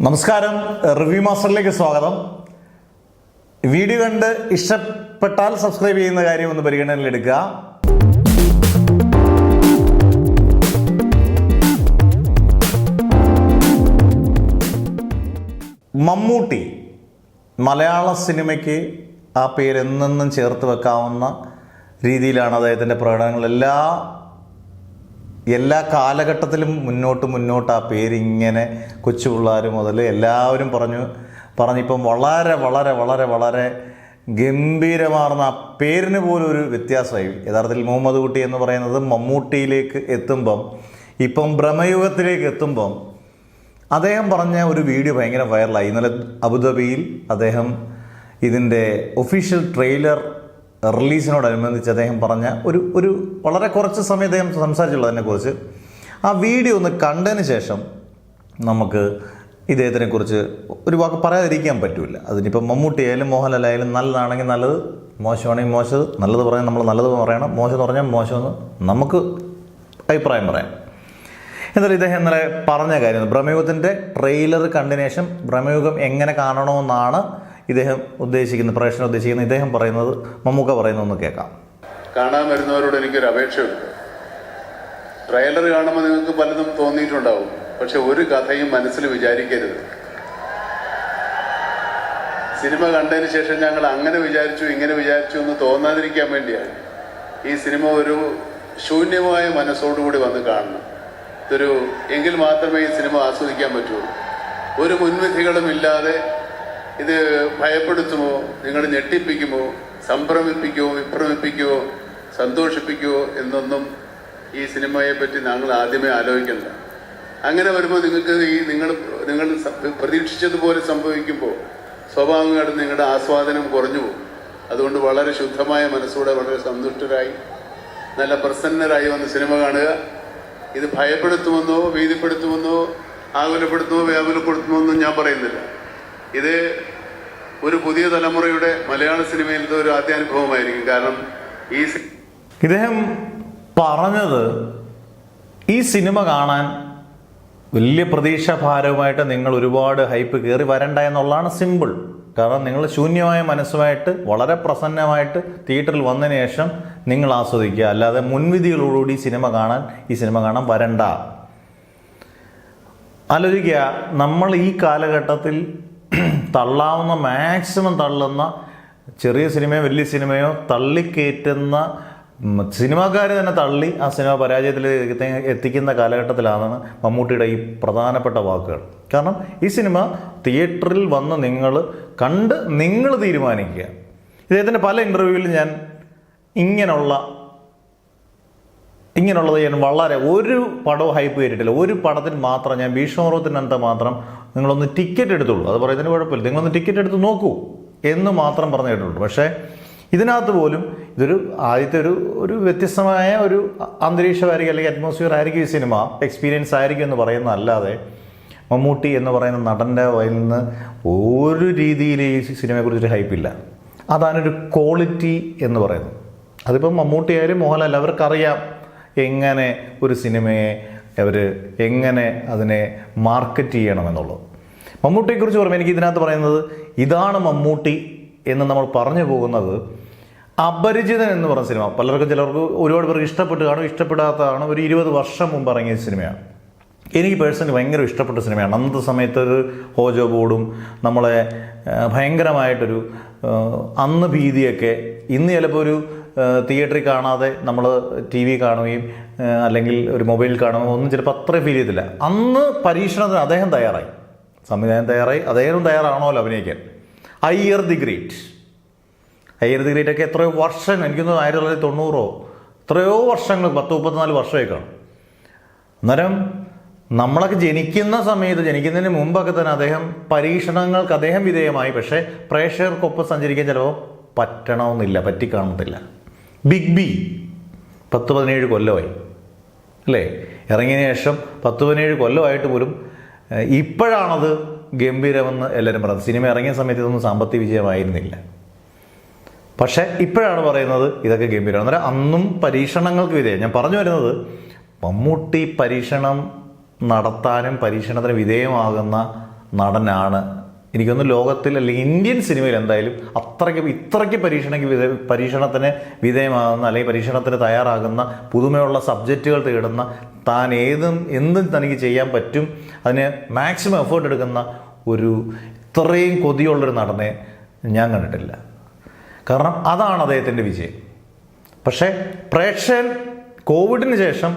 നമസ്കാരം, റിവ്യൂ മാസ്റ്ററിലേക്ക് സ്വാഗതം. വീഡിയോ കണ്ട് ഇഷ്ടപ്പെട്ടാൽ സബ്സ്ക്രൈബ് ചെയ്യുന്ന കാര്യം ഒന്ന് പരിഗണനയിലെടുക്കുക. മമ്മൂട്ടി മലയാള സിനിമയ്ക്ക് ആ പേര് എന്നെന്നും ചേർത്ത് വെക്കാവുന്ന രീതിയിലാണ് അദ്ദേഹത്തിൻ്റെ പ്രകടനങ്ങൾ. എല്ലാ കാലഘട്ടത്തിലും മുന്നോട്ട് ആ പേരിങ്ങനെ കൊച്ചു പിള്ളേർ മുതൽ എല്ലാവരും പറഞ്ഞിപ്പം വളരെ വളരെ വളരെ വളരെ ഗംഭീരമാർന്ന ആ പേരിന് പോലും ഒരു വ്യത്യാസമായി. യഥാർത്ഥത്തിൽ മുഹമ്മദ് കുട്ടി എന്ന് പറയുന്നത് മമ്മൂട്ടിയിലേക്ക് എത്തുമ്പം, ഇപ്പം ഭ്രമയുഗത്തിലേക്ക് എത്തുമ്പം അദ്ദേഹം പറഞ്ഞ ഒരു വീഡിയോ ഭയങ്കര വൈറലായി. ഇന്നലെ അബുദാബിയിൽ അദ്ദേഹം ഇതിൻ്റെ ഒഫീഷ്യൽ ട്രെയിലർ റിലീസിനോടനുബന്ധിച്ച് അദ്ദേഹം പറഞ്ഞ ഒരു വളരെ കുറച്ച് സമയം അദ്ദേഹം സംസാരിച്ചുള്ളതിനെക്കുറിച്ച് ആ വീഡിയോ ഒന്ന് കണ്ടതിന് ശേഷം നമുക്ക് ഇദ്ദേഹത്തിനെക്കുറിച്ച് ഒരു വാക്ക് പറയാതിരിക്കാൻ പറ്റില്ല. അതിനിപ്പം മമ്മൂട്ടി ആയാലും മോഹൻലാൽ ആയാലും നല്ലതാണെങ്കിൽ നല്ലത്, മോശമാണെങ്കിൽ മോശം. നല്ലത് പറയാൻ നമ്മൾ നല്ലത് പറയണം, മോശം എന്ന് പറഞ്ഞാൽ മോശമെന്ന് നമുക്ക് അഭിപ്രായം പറയാം. എന്നാലും ഇദ്ദേഹം ഇന്നലെ പറഞ്ഞ കാര്യം, ഭ്രമയുഗത്തിൻ്റെ ട്രെയിലർ കണ്ടതിന് ശേഷം ഭ്രമയുഗം എങ്ങനെ കാണണമെന്നാണ് ഇദ്ദേഹം ഉദ്ദേശിക്കുന്നത്, പ്രേക്ഷകൻ ഉദ്ദേശിക്കുന്നത്. ഇദ്ദേഹം പറയുന്നത്, മമ്മൂക്ക പറയുന്നതെന്ന് കേൾക്കാം. കാണാൻ വരുന്നവരോട് എനിക്കൊരു അപേക്ഷയുണ്ട്. ട്രെയിലർ കാണുമ്പോൾ നിങ്ങൾക്ക് പലതും തോന്നിയിട്ടുണ്ടാവും, പക്ഷെ ഒരു കഥയും മനസ്സിൽ വിചാരിക്കരുത്. സിനിമ കണ്ടതിന് ശേഷം ഞങ്ങൾ അങ്ങനെ വിചാരിച്ചു ഇങ്ങനെ വിചാരിച്ചു എന്ന് തോന്നാതിരിക്കാൻ വേണ്ടിയാണ് ഈ സിനിമ ഒരു ശൂന്യമായ മനസ്സോടുകൂടി വന്ന് കാണണം. എങ്കിൽ മാത്രമേ ഈ സിനിമ ആസ്വദിക്കാൻ പറ്റുള്ളൂ. ഒരു മുൻവിധികളും ഇല്ലാതെ ഇത് ഭയപ്പെടുത്തുമോ, നിങ്ങൾ ഞെട്ടിപ്പിക്കുമോ, സംഭ്രമിപ്പിക്കുമോ, വിഭ്രമിപ്പിക്കുമോ, സന്തോഷിപ്പിക്കുമോ എന്നൊന്നും ഈ സിനിമയെ പറ്റി ഞങ്ങൾ ആദ്യമേ ആലോചിക്കണ്ട. അങ്ങനെ വരുമ്പോൾ നിങ്ങൾ പ്രതീക്ഷിച്ചതുപോലെ സംഭവിക്കുമ്പോൾ സ്വാഭാവികമായിട്ടും നിങ്ങളുടെ ആസ്വാദനം കുറഞ്ഞു പോകും. അതുകൊണ്ട് വളരെ ശുദ്ധമായ മനസ്സോടെ വളരെ സന്തുഷ്ടരായി നല്ല പ്രസന്നരായി വന്ന് സിനിമ കാണുക. ഇത് ഭയപ്പെടുത്തുമെന്നോ ഭീതിപ്പെടുത്തുമെന്നോ ആകുലപ്പെടുത്തുമോ വ്യാകുലപ്പെടുത്തുമോ ഞാൻ പറയുന്നില്ല. ഇത് ഒരു പുതിയ തലമുറയുടെ മലയാള സിനിമയിലത്തെ ഒരു ആദ്യാനുഭവമായിരിക്കും. കാരണം ഇദ്ദേഹം പറഞ്ഞത്, ഈ സിനിമ കാണാൻ വലിയ പ്രതീക്ഷാഭാരവുമായിട്ട് നിങ്ങൾ ഒരുപാട് ഹൈപ്പ് കയറി വരണ്ട എന്നുള്ളതാണ് സിമ്പിൾ. കാരണം നിങ്ങൾ ശൂന്യമായ മനസ്സുമായിട്ട് വളരെ പ്രസന്നമായിട്ട് തിയേറ്ററിൽ വന്നതിന് ശേഷം നിങ്ങൾ ആസ്വദിക്കുക, അല്ലാതെ മുൻവിധികളോടുകൂടി ഈ സിനിമ കാണാൻ വരണ്ട. ആലോചിക്കുക, നമ്മൾ ഈ കാലഘട്ടത്തിൽ തള്ളാവുന്ന മാക്സിമം തള്ളുന്ന ചെറിയ സിനിമയോ വലിയ സിനിമയോ തള്ളിക്കയറ്റുന്ന സിനിമാക്കാർ തന്നെ തള്ളി ആ സിനിമ പരാജയത്തിൽ എത്തിക്കുന്ന കാലഘട്ടത്തിലാണ് മമ്മൂട്ടിയുടെ ഈ പ്രധാനപ്പെട്ട വാക്കുകൾ. കാരണം ഈ സിനിമ തിയേറ്ററിൽ വന്ന് നിങ്ങൾ തീരുമാനിക്കുക. ഇദ്ദേഹത്തിൻ്റെ പല ഇൻ്റർവ്യൂവിലും ഞാൻ ഇങ്ങനെയുള്ളത് ഞാൻ വളരെ ഒരു പടവും ഹൈപ്പ് കയറ്റിട്ടില്ല. ഒരു പടത്തിന് മാത്രം ഞാൻ ഭീഷ്മപർവ്വത്തിനകത്ത് മാത്രം നിങ്ങളൊന്ന് ടിക്കറ്റ് എടുത്തുള്ളൂ, അത് പറയുന്നതിന് കുഴപ്പമില്ല, നിങ്ങളൊന്ന് ടിക്കറ്റ് എടുത്ത് നോക്കൂ എന്ന് മാത്രം പറഞ്ഞു കേട്ടിട്ടുള്ളൂ. പക്ഷേ ഇതിനകത്ത് പോലും ഇതൊരു ആദ്യത്തെ ഒരു വ്യത്യസ്തമായ ഒരു അന്തരീക്ഷമായിരിക്കും, അല്ലെങ്കിൽ അറ്റ്മോസ്ഫിയർ ആയിരിക്കും, ഈ സിനിമ എക്സ്പീരിയൻസ് ആയിരിക്കും എന്ന് പറയുന്ന അല്ലാതെ മമ്മൂട്ടി എന്ന് പറയുന്ന നടൻ്റെ വയലിൽ നിന്ന് ഒരു രീതിയിൽ ഈ സിനിമയെക്കുറിച്ചൊരു ഹൈപ്പില്ല. അതാണൊരു ക്വാളിറ്റി എന്ന് പറയുന്നത്. അതിപ്പം മമ്മൂട്ടി ആയാലും മോഹൻലാൽ അവർക്കറിയാം എങ്ങനെ ഒരു സിനിമയെ എങ്ങനെ അതിനെ മാർക്കറ്റ് ചെയ്യണമെന്നുള്ളത്. മമ്മൂട്ടിയെക്കുറിച്ച് പറയുമ്പോൾ എനിക്ക് ഇതിനകത്ത് പറയുന്നത്, ഇതാണ് മമ്മൂട്ടി എന്ന് നമ്മൾ പറഞ്ഞു പോകുന്നത്. അപരിചിതൻ എന്ന് പറഞ്ഞ സിനിമ ചിലർക്ക് ഒരുപാട് പേർക്ക് ഇഷ്ടപ്പെട്ട് കാണും, ഇഷ്ടപ്പെടാത്തതാണ്. ഒരു 20 വർഷം മുമ്പ് ഇറങ്ങിയ സിനിമയാണ്. എനിക്ക് പേഴ്സണലി ഭയങ്കര ഇഷ്ടപ്പെട്ട സിനിമയാണ്. അന്നത്തെ സമയത്ത് ഒരു ഹോജോ ബോർഡും നമ്മളെ ഭയങ്കരമായിട്ടൊരു അന്ന് ഭീതിയൊക്കെ, ഇന്ന് ചിലപ്പോൾ ഒരു തിയേറ്ററിൽ കാണാതെ നമ്മൾ TV കാണുകയും അല്ലെങ്കിൽ ഒരു മൊബൈലിൽ കാണുകയും ഒന്നും ചിലപ്പോൾ അത്രയും ഫീൽ ചെയ്തില്ല. അന്ന് പരീക്ഷണത്തിന് അദ്ദേഹം തയ്യാറായി, സംവിധാനം തയ്യാറായി, അദ്ദേഹം തയ്യാറാണല്ലോ അഭിനയിക്കാൻ. അയ്യർ ദി ഗ്രേറ്റ് ഒക്കെ എത്രയോ വർഷം, എനിക്കൊന്ന് 1990 എത്രയോ വർഷങ്ങൾ, 10-34 വർഷമായി കാണും. അന്നേരം നമ്മളൊക്കെ ജനിക്കുന്നതിന് മുമ്പൊക്കെ തന്നെ അദ്ദേഹം പരീക്ഷണങ്ങൾക്ക് അദ്ദേഹം വിധേയമായി. പക്ഷേ പ്രേക്ഷകർക്കൊപ്പം സഞ്ചരിക്കാൻ ചിലപ്പോൾ പറ്റണമെന്നില്ല, പറ്റിക്കാണത്തില്ല. ബിഗ് ബി 10-17 കൊല്ലമായി അല്ലേ, ഇറങ്ങിയതിന് ശേഷം 10-17 കൊല്ലമായിട്ട് പോലും ഇപ്പോഴാണത് ഗംഭീരമെന്ന് എല്ലാവരും പറയുന്നത്. സിനിമ ഇറങ്ങിയ സമയത്ത് ഇതൊന്നും സാമ്പത്തിക വിജയമായിരുന്നില്ല, പക്ഷേ ഇപ്പോഴാണ് പറയുന്നത് ഇതൊക്കെ ഗംഭീരമാണ്. അന്നേരം അന്നും പരീക്ഷണങ്ങൾക്ക് വിധേയം. ഞാൻ പറഞ്ഞു വരുന്നത്, മമ്മൂട്ടി പരീക്ഷണം നടത്താനും പരീക്ഷണത്തിന് വിധേയമാകുന്ന നടനാണ്. എനിക്കൊന്ന് ലോകത്തിൽ അല്ലെങ്കിൽ ഇന്ത്യൻ സിനിമയിൽ എന്തായാലും ഇത്രയ്ക്ക് പരീക്ഷണത്തിന് വിധേയമാകുന്ന അല്ലെങ്കിൽ പരീക്ഷണത്തിന് തയ്യാറാകുന്ന പുതുമയുള്ള സബ്ജക്റ്റുകൾ തേടുന്ന താൻ എന്തും തനിക്ക് ചെയ്യാൻ പറ്റും അതിന് മാക്സിമം എഫേർട്ട് എടുക്കുന്ന ഇത്രയും കൊതിയുള്ളൊരു നടനെ ഞാൻ കണ്ടിട്ടില്ല. കാരണം അതാണ് അദ്ദേഹത്തിൻ്റെ വിജയം. പക്ഷേ കോവിഡിന് ശേഷം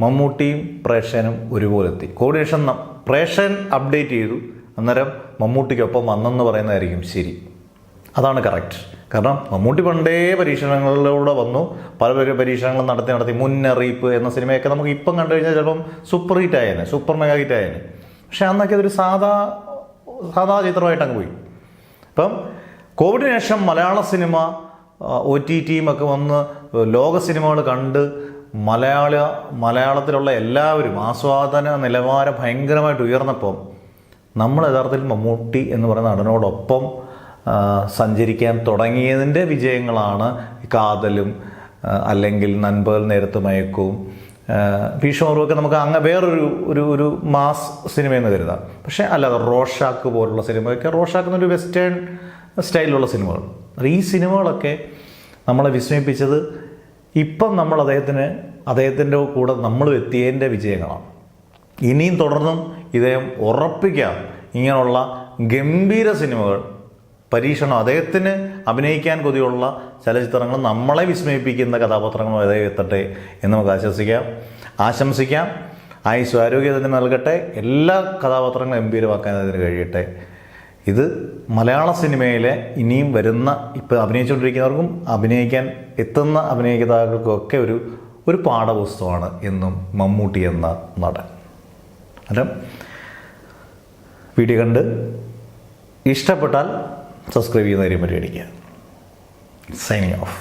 മമ്മൂട്ടിയും പ്രേക്ഷകനും ഒരുപോലെ എത്തി. കോവിഡിന് ശേഷം പ്രേക്ഷകൻ അപ്ഡേറ്റ് ചെയ്തു, അന്നേരം മമ്മൂട്ടിക്കൊപ്പം വന്നെന്ന് പറയുന്നതായിരിക്കും ശരി. അതാണ് കറക്റ്റ്. കാരണം മമ്മൂട്ടി പണ്ടേ പരീക്ഷണങ്ങളിലൂടെ വന്നു, പല പരീക്ഷണങ്ങളും നടത്തി മുന്നറിയിപ്പ് എന്ന സിനിമയൊക്കെ നമുക്ക് ഇപ്പം കണ്ടു കഴിഞ്ഞാൽ ചിലപ്പം സൂപ്പർ മെഗാ ഹിറ്റ് ആയേനെ. പക്ഷെ അന്നൊക്കെ അതൊരു സാധാ ചിത്രമായിട്ട് അങ്ങ് പോയി. ഇപ്പം കോവിഡിന് ശേഷം മലയാള സിനിമ OTTയും ഒക്കെ വന്ന് ലോക സിനിമകൾ കണ്ട് മലയാളത്തിലുള്ള എല്ലാവരും ആസ്വാദന നിലവാരം ഭയങ്കരമായിട്ട് ഉയർന്നപ്പം നമ്മൾ യഥാർത്ഥത്തിൽ മമ്മൂട്ടി എന്ന് പറയുന്ന നടനോടൊപ്പം സഞ്ചരിക്കാൻ തുടങ്ങിയതിൻ്റെ വിജയങ്ങളാണ് കാതലും അല്ലെങ്കിൽ നൻപകൽ നേരത്ത് മയക്കവും ഭീഷ്മറുമൊക്കെ നമുക്ക് വേറൊരു മാസ് സിനിമയെന്ന് കരുതാം. പക്ഷേ അല്ലാതെ റോഷാക്ക് പോലുള്ള സിനിമയൊക്കെ റോഷാക്ക് എന്നൊരു വെസ്റ്റേൺ സ്റ്റൈലിലുള്ള സിനിമകൾ. ഈ സിനിമകളൊക്കെ നമ്മളെ വിസ്മയിപ്പിച്ചത് ഇപ്പം നമ്മൾ അദ്ദേഹത്തിൻ്റെ കൂടെ നമ്മൾ എത്തിയതിൻ്റെ വിജയങ്ങളാണ്. ഇനിയും തുടർന്നും ഇദ്ദേഹം ഉറപ്പിക്കാം ഇങ്ങനെയുള്ള ഗംഭീര സിനിമകൾ പരീക്ഷണം അദ്ദേഹത്തിന് അഭിനയിക്കാൻ കൊതിയുള്ള ചലച്ചിത്രങ്ങൾ നമ്മളെ വിസ്മയിപ്പിക്കുന്ന കഥാപാത്രങ്ങളും അദ്ദേഹം എത്തട്ടെ എന്ന് നമുക്ക് ആശംസിക്കാം. ആയുസ്സും ആരോഗ്യത്തിന് നൽകട്ടെ. എല്ലാ കഥാപാത്രങ്ങളും ഗംഭീരമാക്കാൻ അതിന് കഴിയട്ടെ. ഇത് മലയാള സിനിമയിലെ ഇനിയും വരുന്ന ഇപ്പോൾ അഭിനയിച്ചുകൊണ്ടിരിക്കുന്നവർക്കും അഭിനയിക്കാൻ എത്തുന്ന അഭിനയിതാക്കൾക്കൊക്കെ ഒരു പാഠപുസ്തകമാണ് എന്നും മമ്മൂട്ടി എന്ന നടൻ. അന്നേരം വീഡിയോ കണ്ട് ഇഷ്ടപ്പെട്ടാൽ സബ്സ്ക്രൈബ് ചെയ്യുന്ന കാര്യം പരിഗണിക്കുക. Signing off.